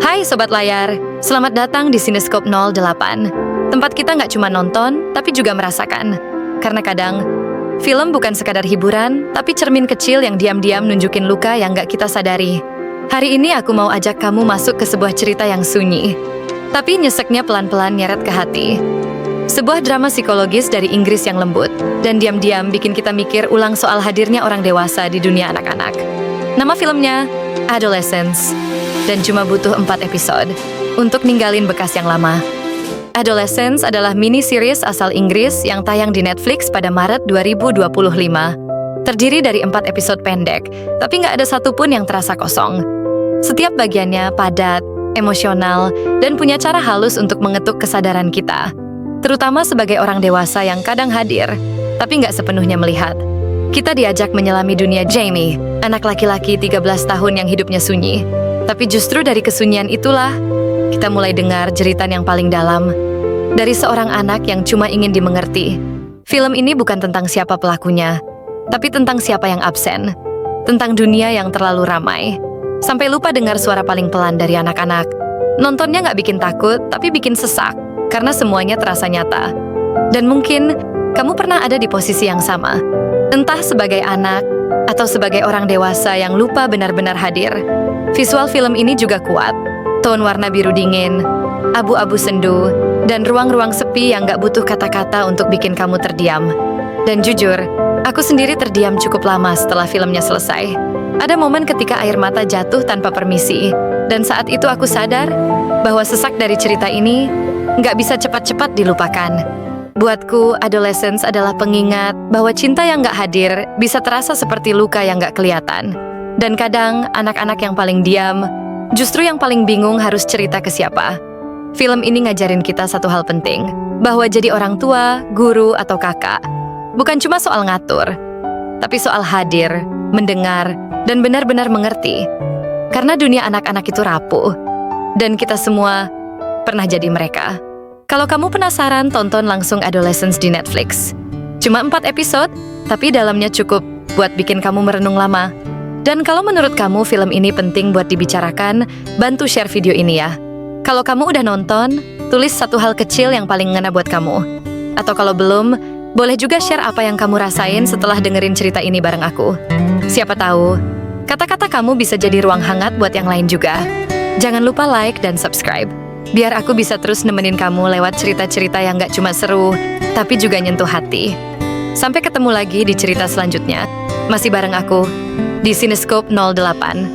Hai Sobat Layar, selamat datang di Sineskop 08. Tempat kita nggak cuma nonton, tapi juga merasakan. Karena kadang, film bukan sekadar hiburan, tapi cermin kecil yang diam-diam nunjukin luka yang nggak kita sadari. Hari ini aku mau ajak kamu masuk ke sebuah cerita yang sunyi, tapi nyeseknya pelan-pelan nyeret ke hati. Sebuah drama psikologis dari Inggris yang lembut, dan diam-diam bikin kita mikir ulang soal hadirnya orang dewasa di dunia anak-anak. Nama filmnya Adolescence, dan cuma butuh 4 episode untuk ninggalin bekas yang lama. Adolescence adalah mini-series asal Inggris yang tayang di Netflix pada Maret 2025. Terdiri dari 4 episode pendek, tapi nggak ada satupun yang terasa kosong. Setiap bagiannya padat, emosional, dan punya cara halus untuk mengetuk kesadaran kita. Terutama sebagai orang dewasa yang kadang hadir, tapi nggak sepenuhnya melihat. Kita diajak menyelami dunia Jamie, anak laki-laki 13 tahun yang hidupnya sunyi. Tapi justru dari kesunyian itulah, kita mulai dengar jeritan yang paling dalam. Dari seorang anak yang cuma ingin dimengerti. Film ini bukan tentang siapa pelakunya, tapi tentang siapa yang absen. Tentang dunia yang terlalu ramai. Sampai lupa dengar suara paling pelan dari anak-anak. Nontonnya nggak bikin takut, tapi bikin sesak. Karena semuanya terasa nyata. Dan mungkin kamu pernah ada di posisi yang sama. Entah sebagai anak, atau sebagai orang dewasa yang lupa benar-benar hadir. Visual film ini juga kuat. Tone warna biru dingin, abu-abu sendu, dan ruang-ruang sepi yang gak butuh kata-kata untuk bikin kamu terdiam. Dan jujur, aku sendiri terdiam cukup lama setelah filmnya selesai. Ada momen ketika air mata jatuh tanpa permisi, dan saat itu aku sadar bahwa sesak dari cerita ini gak bisa cepat-cepat dilupakan. Buatku, Adolescence adalah pengingat bahwa cinta yang gak hadir bisa terasa seperti luka yang gak kelihatan. Dan kadang, anak-anak yang paling diam, justru yang paling bingung harus cerita ke siapa. Film ini ngajarin kita satu hal penting, bahwa jadi orang tua, guru, atau kakak, bukan cuma soal ngatur, tapi soal hadir, mendengar, dan benar-benar mengerti. Karena dunia anak-anak itu rapuh, dan kita semua pernah jadi mereka. Kalau kamu penasaran, tonton langsung Adolescence di Netflix. Cuma 4 episode, tapi dalamnya cukup buat bikin kamu merenung lama. Dan kalau menurut kamu film ini penting buat dibicarakan, bantu share video ini ya. Kalau kamu udah nonton, tulis satu hal kecil yang paling ngena buat kamu. Atau kalau belum, boleh juga share apa yang kamu rasain setelah dengerin cerita ini bareng aku. Siapa tahu, kata-kata kamu bisa jadi ruang hangat buat yang lain juga. Jangan lupa like dan subscribe, biar aku bisa terus nemenin kamu lewat cerita-cerita yang gak cuma seru, tapi juga nyentuh hati. Sampai ketemu lagi di cerita selanjutnya. Masih bareng aku, di Sineskop 08.